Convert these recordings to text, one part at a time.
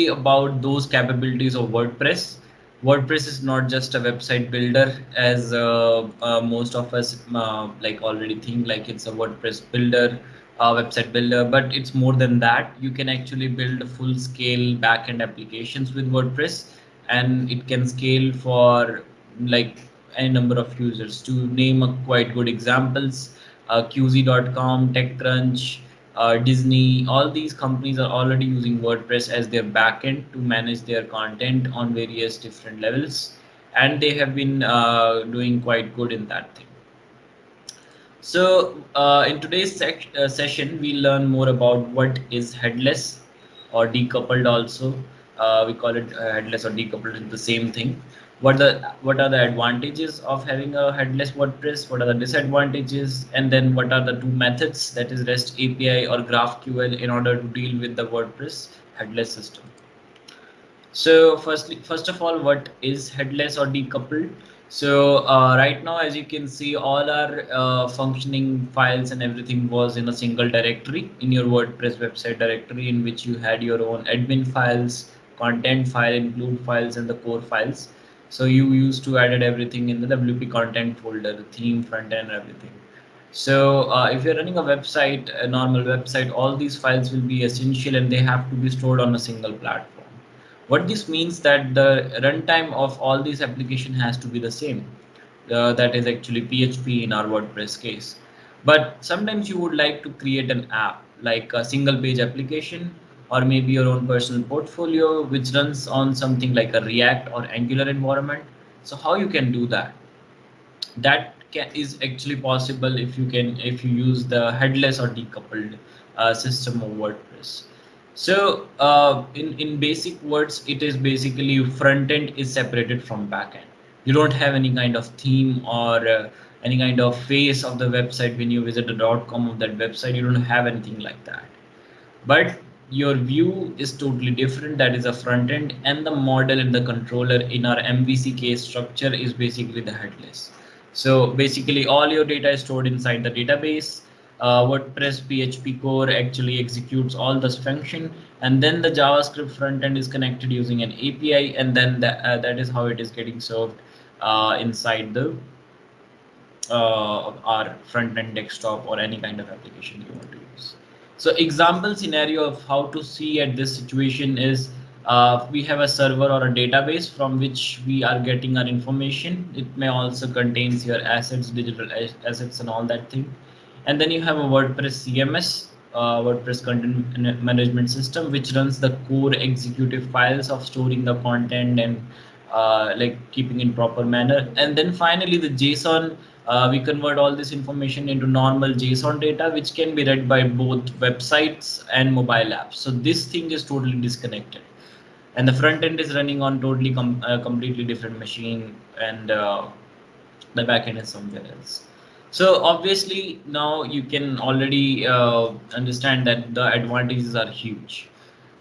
About those capabilities of WordPress. WordPress is not just a website builder, as most of us like already think like it's a WordPress builder, website builder, but it's more than that. You can actually build full-scale backend applications with WordPress, and it can scale for like any number of users. To name a quite good examples, QZ.com, TechCrunch, Disney, all these companies are already using WordPress as their backend to manage their content on various different levels, and they have been doing quite good in that thing. So in today's session, we learn more about what is headless or decoupled also. We call it headless or decoupled is the same thing. What are the advantages of having a headless WordPress? What are the disadvantages? And then what are the two methods, that is REST API or GraphQL, in order to deal with the WordPress headless system? So first of all, what is headless or decoupled? So right now, as you can see, all our functioning files and everything was in a single directory in your WordPress website directory, in which you had your own admin files, content file, include files, and the core files. So you used to added everything in the WP content folder, the theme, front end, everything. So if you're running a website, a normal website, all these files will be essential and they have to be stored on a single platform. What this means that the runtime of all these application has to be the same. That is actually PHP in our WordPress case. But sometimes you would like to create an app like a single page application, or maybe your own personal portfolio which runs on something like a React or Angular environment. So how you can do that? Is actually possible if you use the headless or decoupled system of WordPress. So in basic words, it is basically front end is separated from back end. You don't have any kind of theme or any kind of face of the website. When you visit the .com of that website, you don't have anything like that, but your view is totally different. That is a front end, and the model and the controller in our MVC case structure is basically the headless. So basically all your data is stored inside the database. WordPress PHP core actually executes all this function, and then the JavaScript front end is connected using an API, and then that is how it is getting served inside the our front end desktop or any kind of application you want to use. So example scenario of how to see at this situation is we have a server or a database from which we are getting our information. It may also contains your assets, digital assets, and all that thing. And then you have a WordPress CMS, WordPress content management system, which runs the core executive files of storing the content and like keeping in proper manner. And then finally the JSON, we convert all this information into normal JSON data, which can be read by both websites and mobile apps. So this thing is totally disconnected, and the front end is running on totally completely different machine, and the backend is somewhere else. So obviously now you can already understand that the advantages are huge.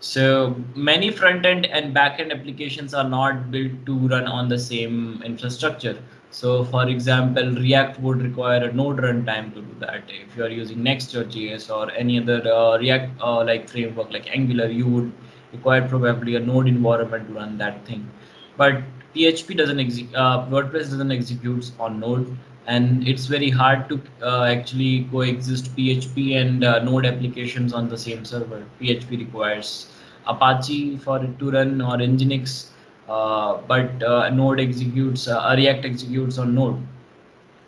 So many front end and back end applications are not built to run on the same infrastructure. So for example, React would require a node runtime to do that. If you are using Next.js or any other React like framework like Angular, you would require probably a node environment to run that thing. But PHP doesn't WordPress doesn't execute on Node, and it's very hard to actually coexist PHP and Node applications on the same server. PHP requires Apache for it to run, or Nginx, but Node executes, React executes on Node.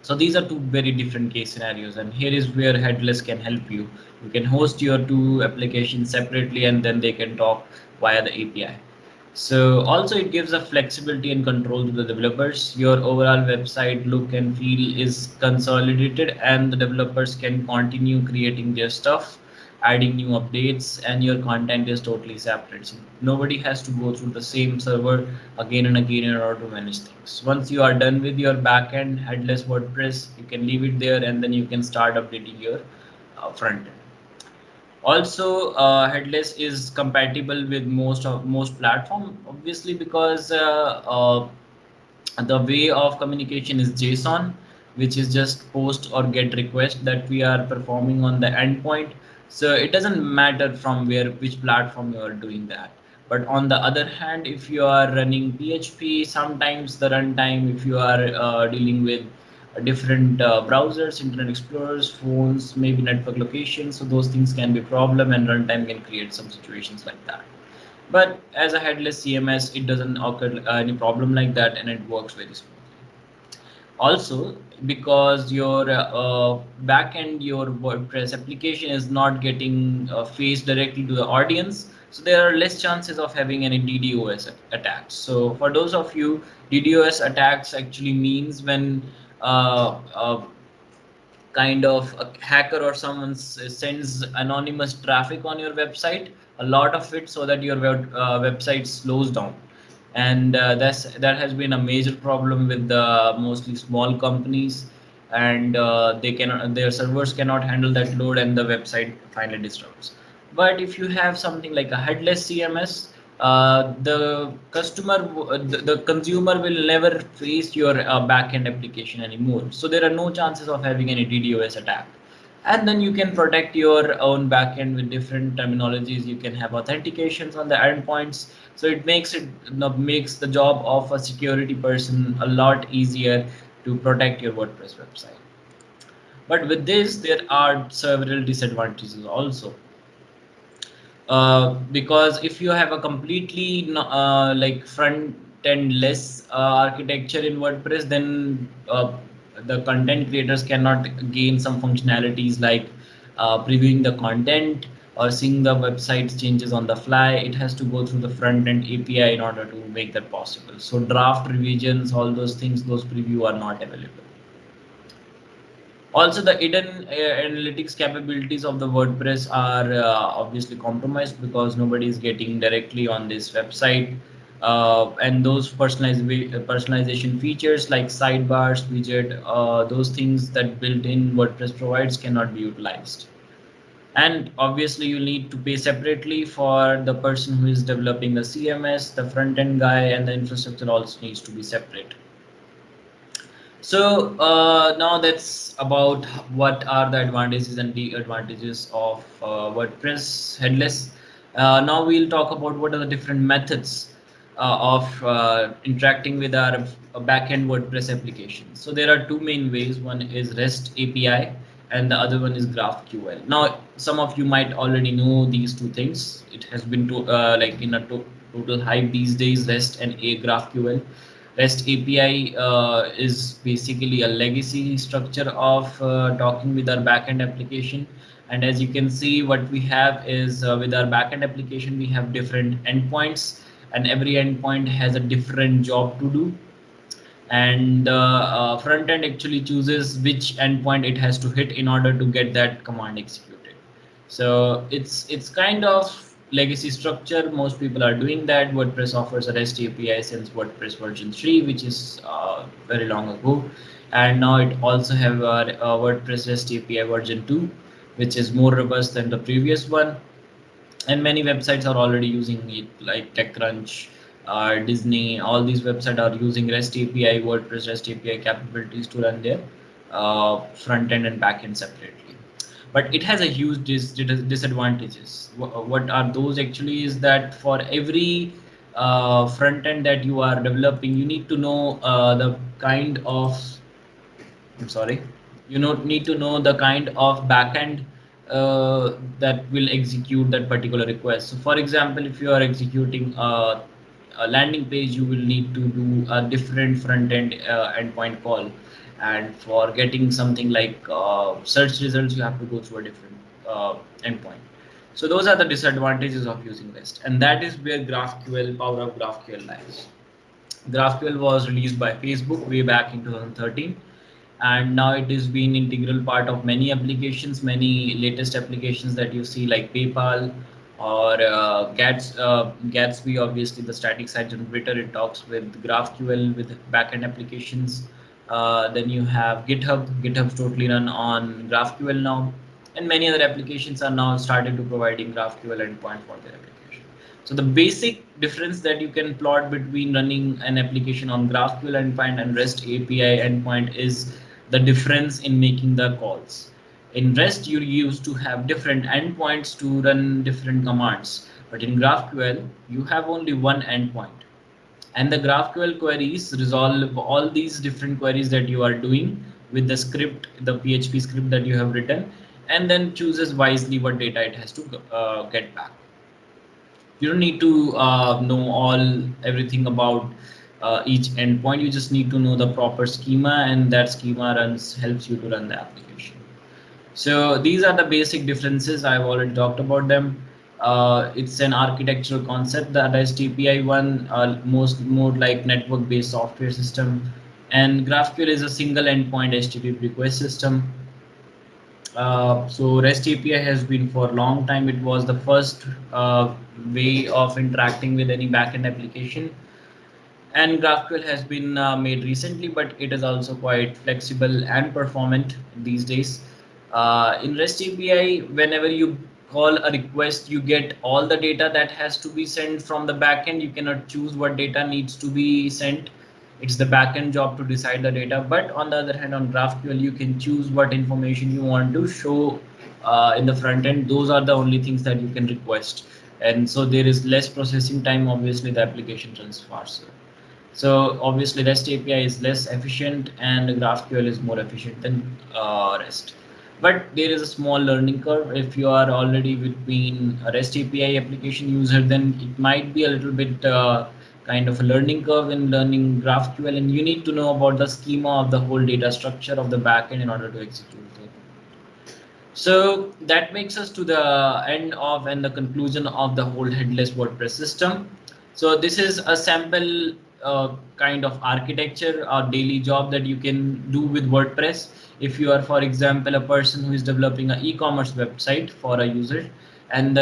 So these are two very different case scenarios, and here is where headless can help you. You can host your two applications separately, and then they can talk via the API. So also it gives a flexibility and control to the developers. Your overall website look and feel is consolidated, and the developers can continue creating their stuff, adding new updates, and your content is totally separate. So nobody has to go through the same server again and again in order to manage things. Once you are done with your backend headless WordPress, you can leave it there, and then you can start updating your front end. Also, headless is compatible with most platform, obviously, because the way of communication is JSON. which is just post or get request that we are performing on the endpoint. So it doesn't matter from which platform you are doing that. But on the other hand, if you are running PHP, sometimes the runtime, if you are dealing with different browsers, Internet Explorers, phones, maybe network locations, so those things can be a problem, and runtime can create some situations like that. But as a headless CMS, it doesn't occur any problem like that, and it works very smoothly. Also, because your backend, your WordPress application is not getting faced directly to the audience, so there are less chances of having any DDoS attacks. So for those of you, DDoS attacks actually means when kind of a hacker or someone sends anonymous traffic on your website, a lot of it, so that your website slows down. And that has been a major problem with the mostly small companies, and they cannot, their servers cannot handle that load, and the website finally disrupts. But if you have something like a headless CMS, the consumer will never face your backend application anymore. So there are no chances of having any DDoS attack. And then you can protect your own backend with different terminologies. You can have authentications on the endpoints. So it makes the job of a security person a lot easier to protect your WordPress website. But with this, there are several disadvantages also. Because if you have a completely like front end less architecture in WordPress, then the content creators cannot gain some functionalities like previewing the content or seeing the website changes on the fly. It has to go through the front end API in order to make that possible. So draft revisions, all those things, those preview are not available. Also, the hidden analytics capabilities of the WordPress are obviously compromised because nobody is getting directly on this website. And those personalization features like sidebars, widget, those things that built-in WordPress provides cannot be utilized. And obviously, you need to pay separately for the person who is developing the CMS, the front-end guy, and the infrastructure also needs to be separate. So now that's about what are the advantages and disadvantages of WordPress headless. Now we'll talk about what are the different methods of interacting with our backend WordPress application. So there are two main ways. One is REST API and the other one is GraphQL. Now some of you might already know these two things. It has been like in a total hype these days, REST and GraphQL. REST API is basically a legacy structure of talking with our backend application. And as you can see, what we have is with our backend application, we have different endpoints, and every endpoint has a different job to do. And front end actually chooses which endpoint it has to hit in order to get that command executed. So it's kind of legacy structure. Most people are doing that. WordPress offers a REST API since WordPress version 3, which is very long ago, and now it also have a WordPress REST API version 2, which is more robust than the previous one. And many websites are already using it, like TechCrunch, Disney. All these websites are using REST API, WordPress REST API capabilities to run their front end and back end separately. But it has a huge disadvantages. What are those actually is that for every front end that you are developing, you need to know the kind of, I'm sorry, need to know the kind of backend that will execute that particular request. So for example, if you are executing a landing page, you will need to do a different front end endpoint call. And for getting something like search results, you have to go through a different endpoint. So those are the disadvantages of using REST. And that is where GraphQL, power of GraphQL lies. GraphQL was released by Facebook way back in 2013, and now it is being integral part of many applications, many latest applications that you see like PayPal or Gatsby, obviously the static site generator. It talks with GraphQL with backend applications. Then you have GitHub. GitHub's totally run on GraphQL now, and many other applications are now started to providing GraphQL endpoint for their application. So the basic difference that you can plot between running an application on GraphQL endpoint and REST API endpoint is the difference in making the calls. In REST, you used to have different endpoints to run different commands, but in GraphQL, you have only one endpoint. And the GraphQL queries resolve all these different queries that you are doing with the script, the PHP script that you have written, and then chooses wisely what data it has to get back. You don't need to know everything about each endpoint. You just need to know the proper schema, and that schema helps you to run the application. So these are the basic differences. I've already talked about them. It's an architectural concept. The REST API one, more like network-based software system, and GraphQL is a single endpoint HTTP request system. So REST API has been for a long time. It was the first way of interacting with any backend application, and GraphQL has been made recently, but it is also quite flexible and performant these days. In REST API, whenever you call a request, you get all the data that has to be sent from the backend. You cannot choose what data needs to be sent. It's the backend job to decide the data. But on the other hand, on GraphQL, you can choose what information you want to show in the front end. Those are the only things that you can request. And so there is less processing time. Obviously, the application runs faster. So obviously REST API is less efficient and GraphQL is more efficient than REST. But there is a small learning curve. If you are already between a REST API application user, then it might be a little bit kind of a learning curve in learning GraphQL, and you need to know about the schema of the whole data structure of the backend in order to execute it. So that makes us to the end of and the conclusion of the whole headless WordPress system. So this is a sample kind of architecture or daily job that you can do with WordPress. If you are, for example, a person who is developing an e-commerce website for a user, and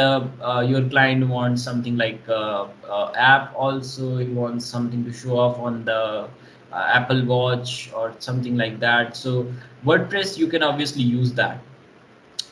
your client wants something like app, also he wants something to show off on the Apple Watch or something like that. So WordPress, you can obviously use that.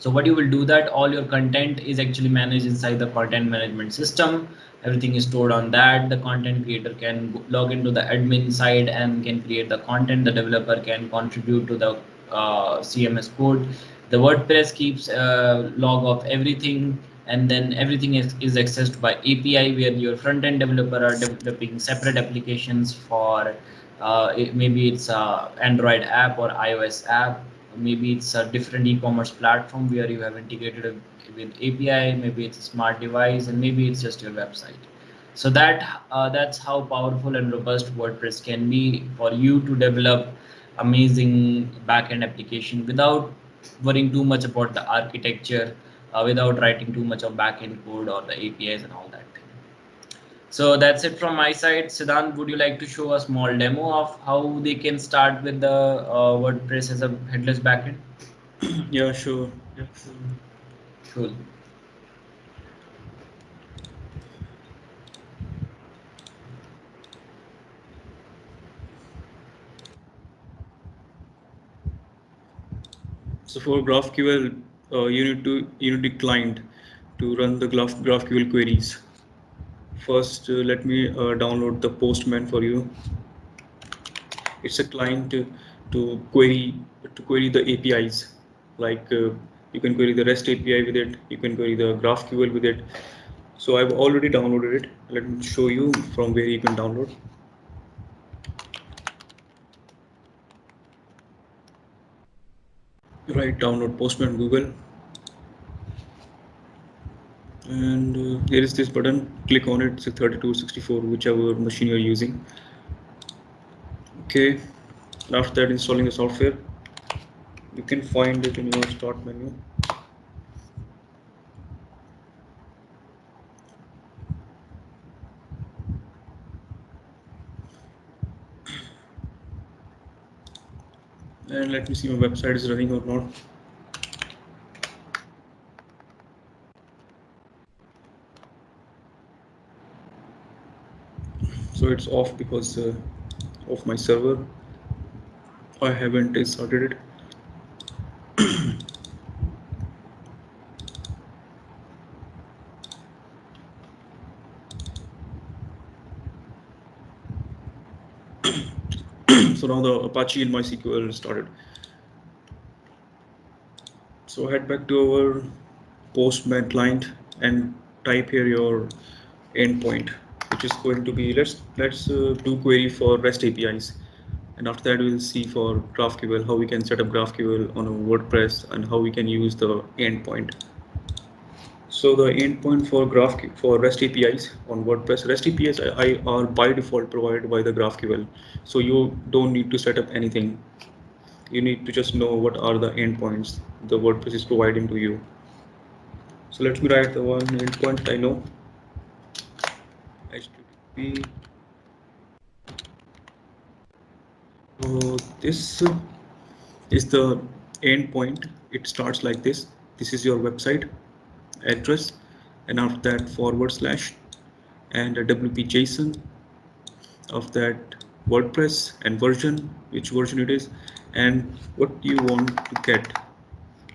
So what you will do that all your content is actually managed inside the content management system. Everything is stored on that. The content creator can log into the admin side and can create the content. The developer can contribute to the CMS code. The WordPress keeps log of everything, and then everything is accessed by API, where your front end developer are developing separate applications for maybe it's a Android app or iOS app. Maybe it's a different e-commerce platform where you have integrated with API. Maybe it's a smart device, and maybe it's just your website. So that's how powerful and robust WordPress can be for you to develop amazing backend application without worrying too much about the architecture, without writing too much of backend code or the APIs and all that. So that's it from my side. Siddhant, would you like to show a small demo of how they can start with the WordPress as a headless backend? Yeah, sure. Cool. So for GraphQL, you need a client to run the GraphQL queries. First, let me download the Postman for you. It's a client to query the APIs. Like you can query the REST API with it. You can query the GraphQL with it. So I've already downloaded it. Let me show you from where you can download. Right, download Postman Google, and there is this button. Click on it. It's a 3264, whichever machine you're using. Okay. After that, installing the software, you can find it in your start menu. And let me see my website is running or not. So it's off because of my server. I haven't started it. So now the Apache in MySQL started. So head back to our Postman client and type here your endpoint, which is going to be, let's do query for REST APIs, and after that we'll see for GraphQL how we can set up GraphQL on a WordPress and how we can use the endpoint. So the endpoint for for REST APIs on WordPress, REST APIs are by default provided by the GraphQL, so you don't need to set up anything. You need to just know what are the endpoints the WordPress is providing to you. So let me write the one endpoint I know. HTTP. This is the endpoint. It starts like this. This is your website address, and after that forward slash and a WP JSON of that WordPress and version, which version it is, and what you want to get.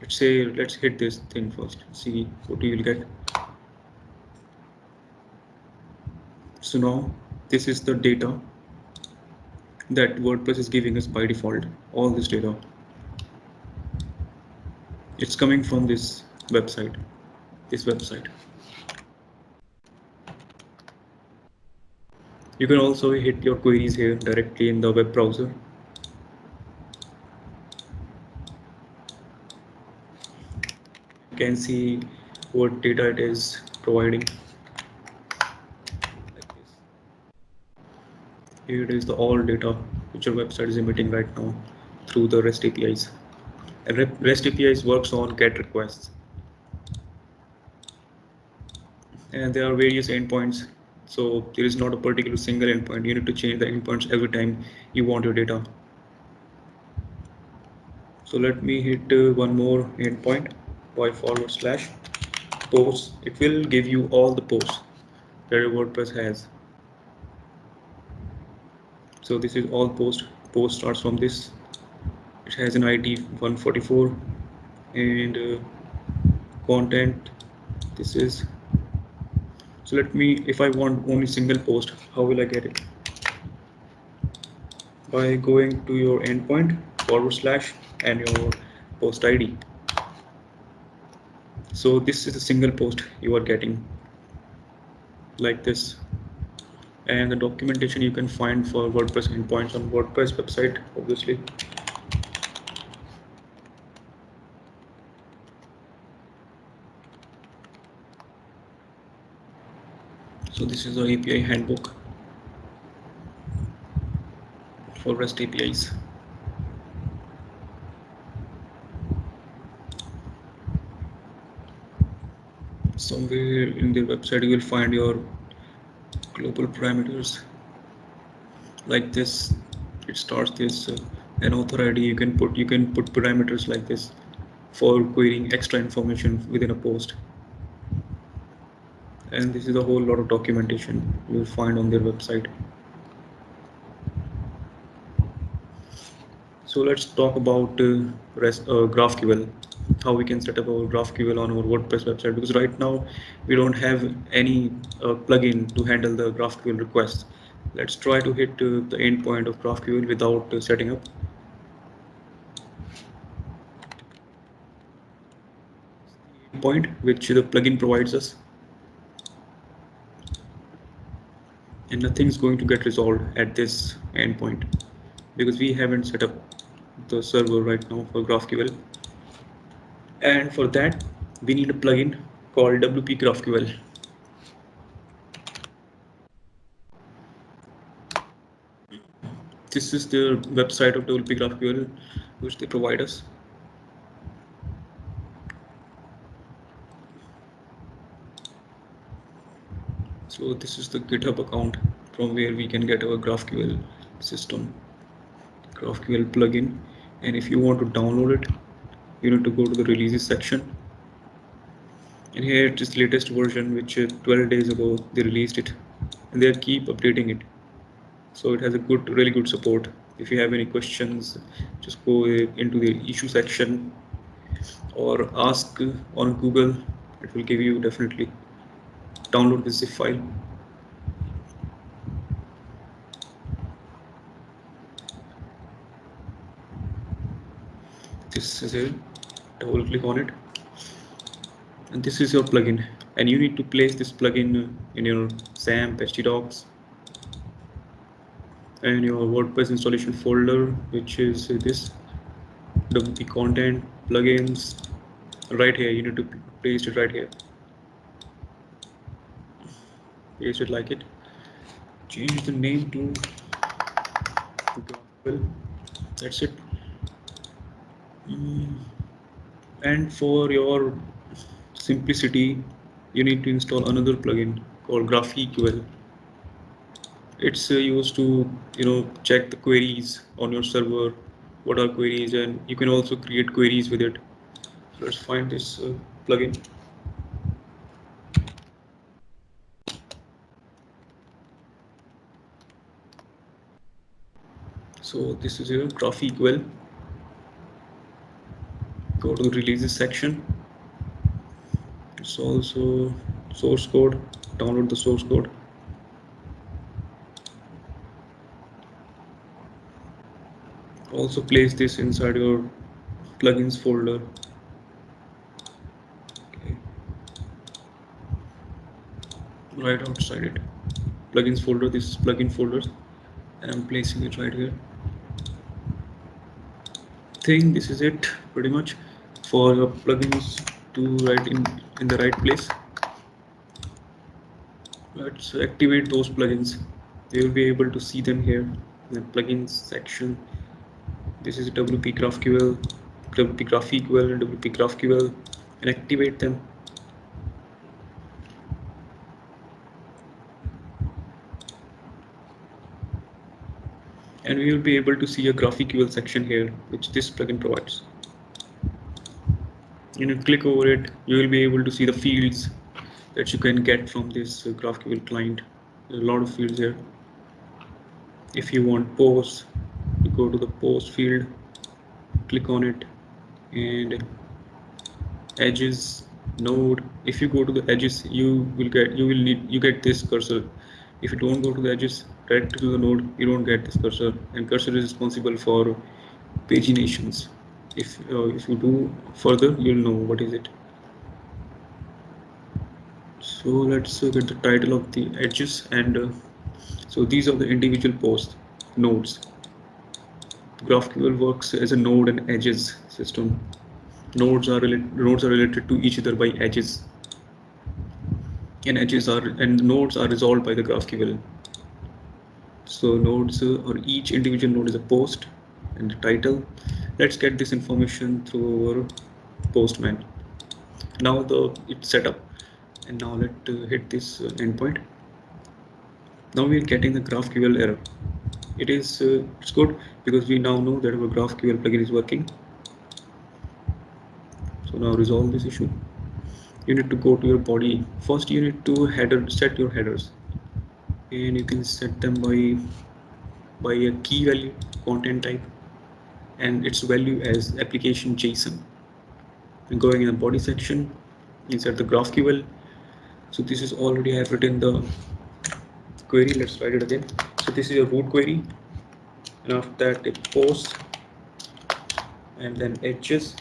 Let's say let's hit this thing first. See what you will get. So now this is the data that WordPress is giving us by default. All this data. It's coming from this website. This website. You can also hit your queries here directly in the web browser. You can see what data it is providing. Like this. Here it is the all data which your website is emitting right now through the REST APIs. And REST APIs works on GET requests. And there are various endpoints. So there is not a particular single endpoint. You need to change the endpoints every time you want your data. So let me hit one more endpoint by forward slash posts. It will give you all the posts that your WordPress has. So this is all post. Post starts from this. It has an ID 144 and content. This is. So let me, if I want only single post, how will I get it? By going to your endpoint forward slash and your post ID. So this is a single post you are getting like this. And the documentation you can find for WordPress endpoints on WordPress website, obviously. So this is the API handbook for REST APIs. Somewhere in their website you will find your global parameters like this. It starts this an author ID. You can put parameters like this for querying extra information within a post. And this is a whole lot of documentation you will find on their website. So let's talk about GraphQL, how we can set up our GraphQL on our WordPress website, because right now we don't have any plugin to handle the GraphQL requests. Let's try to hit the endpoint of GraphQL without setting up. Endpoint which the plugin provides us, and nothing's going to get resolved at this endpoint because we haven't set up the server right now for GraphQL. And for that we need a plugin called WP GraphQL. This is the website of WP GraphQL which they provide us. So this is the GitHub account from where we can get our GraphQL system, GraphQL plugin. And if you want to download it, you need to go to the releases section. And here it is the latest version, which 12 days ago they released it, and they keep updating it. So it has a really good support. If you have any questions, just go into the issue section or ask on Google. It will give you definitely. Download the zip file. This is it. Double click on it, and this is your plugin, and you need to place this plugin in your XAMPP, htdocs, and your WordPress installation folder, which is this WP content plugins. Right here, you need to paste it right here. Paste it like it. Change the name to GraphQL. That's it. And for your simplicity, you need to install another plugin called GraphQL. It's used to check the queries on your server. What are queries, and you can also create queries with it. So let's find this plugin. So this is your GraphQL. Go to the releases section. It's also source code. Download the source code. Also place this inside your plugins folder. Okay. Right outside it. Plugins folder. This is plugin folders, and I'm placing it right here. Think this is it pretty much for your plugins to write in the right place. Let's activate those plugins. You will be able to see them here in the plugins section. This is WP GraphQL, WP GraphQL, WP GraphQL, and activate them. And we will be able to see a GraphQL section here, which this plugin provides. You click over it, you will be able to see the fields that you can get from this GraphQL client. There's a lot of fields here. If you want posts, you go to the post field, click on it, and edges node. If you go to the edges, you get this cursor. If you don't go to the edges, direct to the node, you don't get this cursor, and cursor is responsible for paginations. If you do further, you'll know what is it. So let's get the title of the edges, and so these are the individual post nodes. GraphQL works as a node and edges system. Nodes are related to each other by edges, and nodes are resolved by the GraphQL. So nodes or each individual node is a post and the title. Let's get this information through our Postman. Now it's set up, and now let's hit this endpoint. Now we are getting the GraphQL error. It's good because we now know that our GraphQL plugin is working. So now resolve this issue. You need to go to your body. First you need to set your headers, and you can set them by a key value content type and its value as application JSON. And going in the body section, insert the GraphQL. So this is already I have written the query. Let's write it again. So this is a root query, and after that a post, and then edges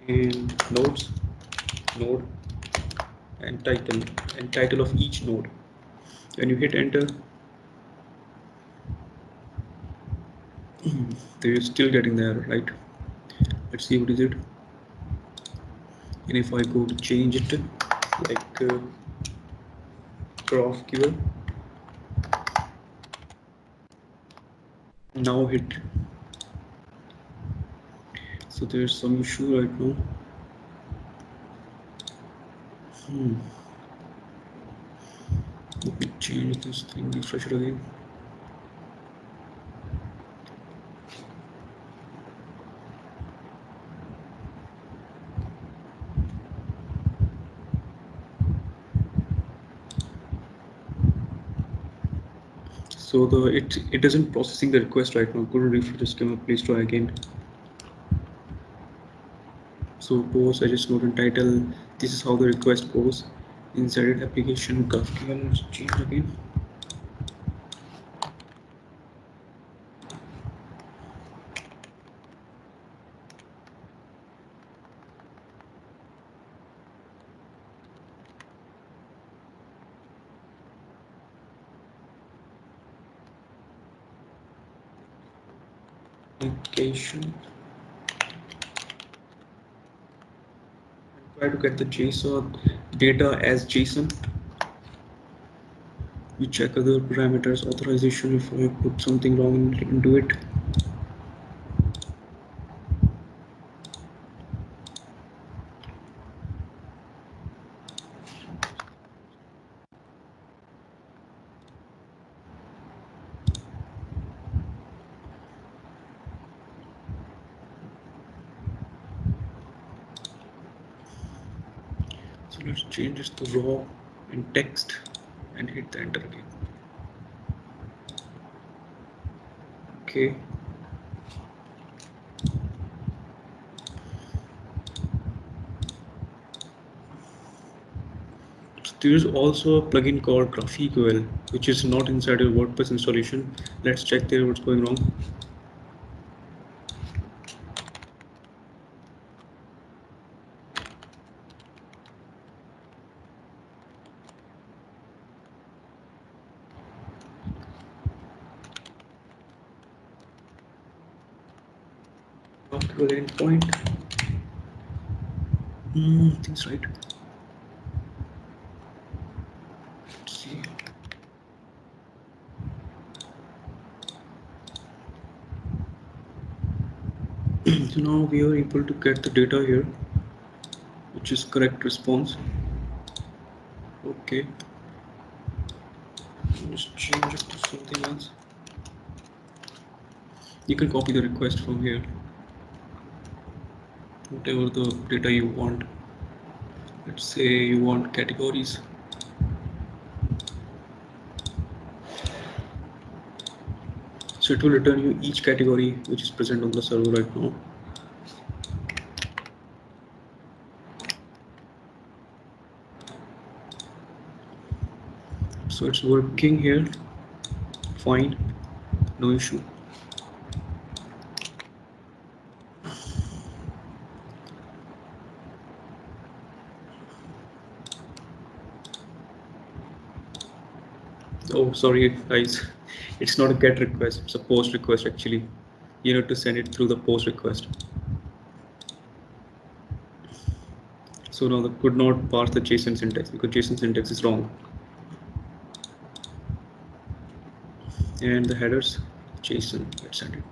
and nodes, node, and title of each node. When you hit enter, they're still getting the error, right? Let's see what is it. And if I go to change it like GraphQL, now hit. So there's some issue right now. Let me change this thing, refresh it again. So it isn't processing the request right now. Couldn't refresh the schema. Please try again. So post, edges, node, and title. This is how the request goes. Inside application GraphQL. Let's change again. application. Try to get the JSON data as JSON. We check other parameters, authorization if I put something wrong into it. So let's change this to raw and text and hit the enter again. Okay. So there's also a plugin called GraphQL, which is not inside your WordPress installation. Let's check there what's going wrong. GraphQL endpoint. Things right. Let's see. So now we are able to get the data here, which is correct response. Okay. Just change it to something else. You can copy the request from here, whatever the data you want. Let's say you want categories. So it will return you each category which is present on the server right now. So it's working here, fine, no issue. Oh, sorry guys, it's not a get request, it's a post request actually. You need to send it through the post request. So now that could not parse the JSON syntax because JSON syntax is wrong. And the headers, JSON, let's send it.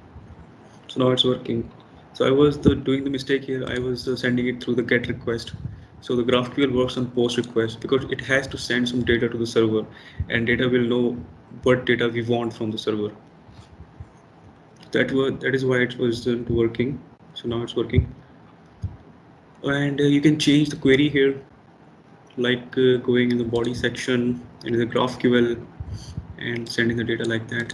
So now it's working. So I was doing the mistake here. I was sending it through the get request. So the GraphQL works on post request because it has to send some data to the server, and data will know what data we want from the server. That is why it wasn't working. So now it's working, and you can change the query here, like going in the body section in the GraphQL and sending the data like that.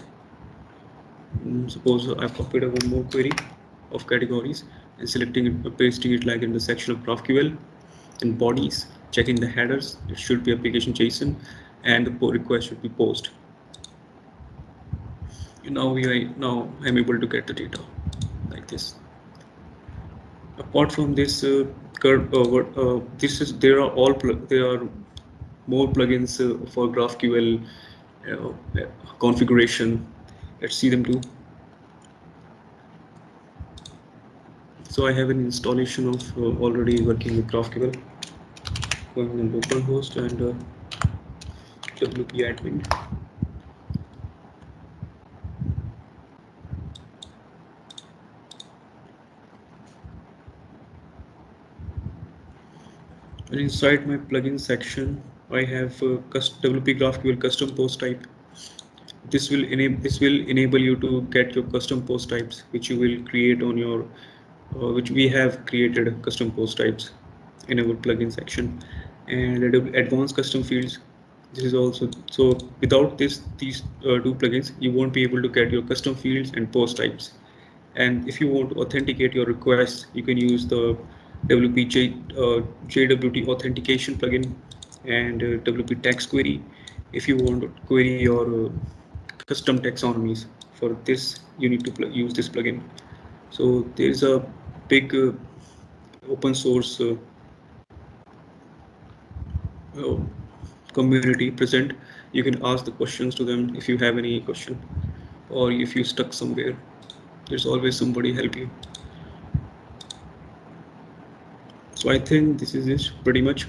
Suppose I've copied one more query of categories and selecting it, pasting it like in the section of GraphQL in bodies, checking the headers. It should be application JSON, and the pull request should be post. Now I'm able to get the data like this. Apart from this, there are there are more plugins for GraphQL configuration. Let's see them too. So I have an installation of already working with GraphQL, going on localhost and WP admin. And inside my plugin section, I have WP GraphQL custom post type. This will enable you to get your custom post types, which you will create on your, which we have created custom post types in our plugin section, and advanced custom fields. This is also so. Without these two plugins, you won't be able to get your custom fields and post types. And if you want to authenticate your requests, you can use the JWT authentication plugin and WP text query. If you want to query your custom taxonomies, for this you need to use this plugin. So there's a big open source uh, community present. You can ask the questions to them if you have any question or if you stuck somewhere. There's always somebody help you. So I think this is it pretty much.